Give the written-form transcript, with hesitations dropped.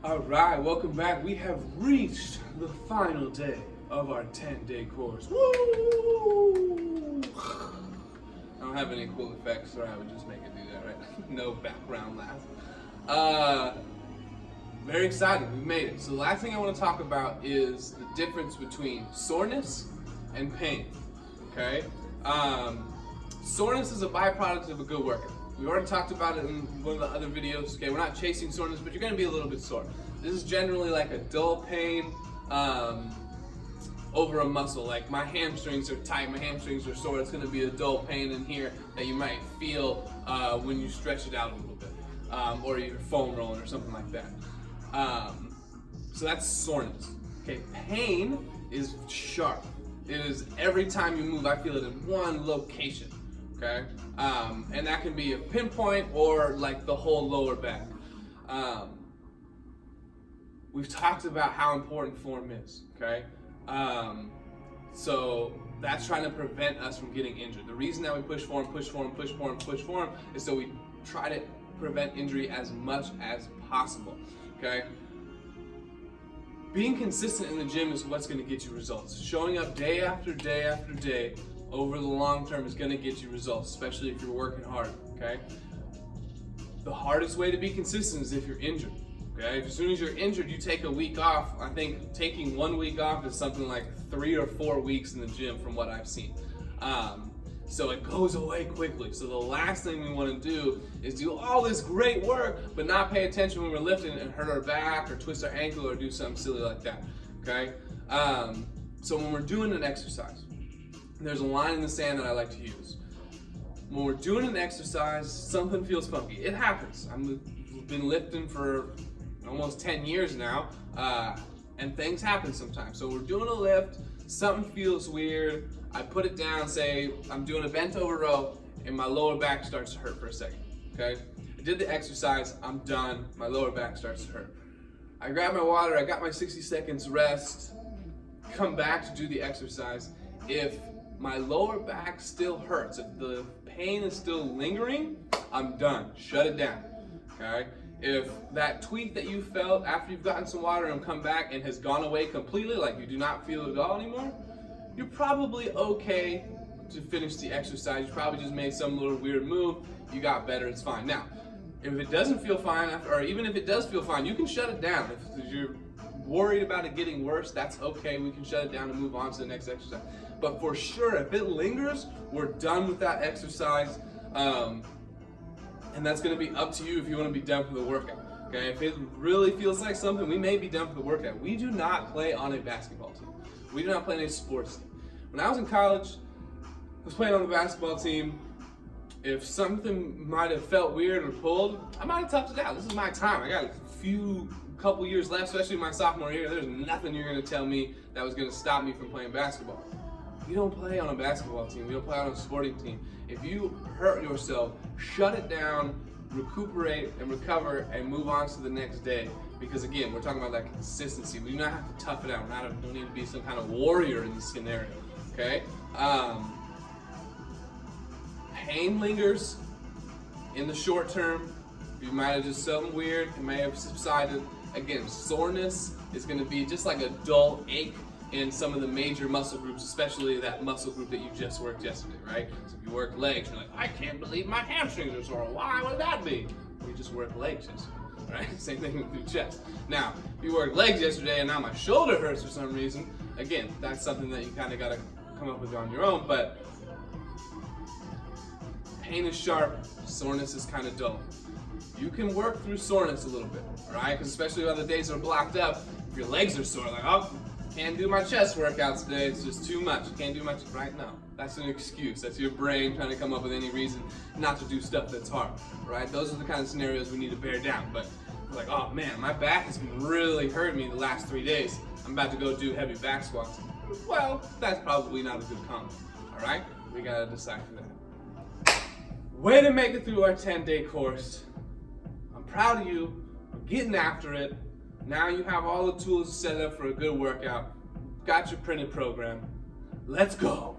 All right, welcome back. We have reached the final day of our 10-day course. Woo! I don't have any cool effects, or I would just make it do that, right? No background laugh. Very excited, we made it. So the last thing I want to talk about is the difference between soreness and pain, okay? Soreness is a byproduct of a good workout. We already talked about it in one of the other videos. Okay, we're not chasing soreness, but you're going to be a little bit sore. This is generally like a dull pain over a muscle. Like my hamstrings are tight, my hamstrings are sore. It's going to be a dull pain in here that you might feel when you stretch it out a little bit, or you're foam rolling or something like that. So that's soreness. Okay, pain is sharp. It is every time you move, I feel it in one location. Okay, and that can be a pinpoint or like the whole lower back. We've talked about how important form is. Okay, so that's trying to prevent us from getting injured. The reason that we push form is so we try to prevent injury as much as possible. Okay. Being consistent in the gym is what's going to get you results. Showing up day after day after day over the long term is going to get you results, especially if you're working hard, okay? The hardest way to be consistent is if you're injured, okay? As soon as you're injured, you take a week off. I think taking 1 week off is something like 3 or 4 weeks in the gym from what I've seen. So it goes away quickly. So the last thing we want to do is do all this great work, but not pay attention when we're lifting and hurt our back or twist our ankle or do something silly like that, okay? So when we're doing an exercise, there's a line in the sand that I like to use. When we're doing an exercise, something feels funky. It happens. I've been lifting for almost 10 years now, and things happen sometimes. So we're doing a lift, something feels weird, I put it down, say I'm doing a bent over row, and my lower back starts to hurt for a second, okay? I did the exercise, I'm done, my lower back starts to hurt. I grab my water, I got my 60 seconds rest, come back to do the exercise. If my lower back still hurts, if the pain is still lingering, I'm done, shut it down, okay? If that tweak that you felt after you've gotten some water and come back and has gone away completely, like you do not feel it at all anymore, you're probably okay to finish the exercise. You probably just made some little weird move, you got better, it's fine. Now, if it doesn't feel fine, or even if it does feel fine, you can shut it down. If you're worried about it getting worse, that's okay. We can shut it down and move on to the next exercise. But for sure, if it lingers, we're done with that exercise. And that's gonna be up to you if you wanna be done for the workout. Okay, if it really feels like something, we may be done for the workout. We do not play on a basketball team. We do not play on a sports team. When I was in college, I was playing on the basketball team. If something might have felt weird or pulled, I might have toughed it out. This is my time. I got a couple years left, especially my sophomore year. There's nothing you're gonna tell me that was gonna stop me from playing basketball. You don't play on a basketball team. You don't play on a sporting team. If you hurt yourself, shut it down, recuperate and recover, and move on to the next day. Because again, we're talking about that consistency. We do not have to tough it out. We don't need to be some kind of warrior in this scenario, okay? Pain lingers in the short term. You might have just something weird, it may have subsided. Again, soreness is gonna be just like a dull ache in some of the major muscle groups, especially that muscle group that you just worked yesterday, right? So if you work legs, you're like, I can't believe my hamstrings are sore. Why would that be? Well, you just worked legs yesterday, right? Same thing with your chest. Now, if you worked legs yesterday and now my shoulder hurts for some reason, again, that's something that you kind of got to come up with on your own, but pain is sharp, soreness is kind of dull. You can work through soreness a little bit, all right? Because especially on the days that are blocked up, if your legs are sore, like, oh, can't do my chest workouts today, it's just too much. Can't do much right now. That's an excuse. That's your brain trying to come up with any reason not to do stuff that's hard, right? Those are the kind of scenarios we need to bear down. But we're like, oh man, my back has been really hurting me the last 3 days. I'm about to go do heavy back squats. Well, that's probably not a good combo, all right? We gotta decipher that. Way to make it through our 10-day course. I'm proud of you. We're getting after it. Now you have all the tools set up for a good workout. Got your printed program. Let's go.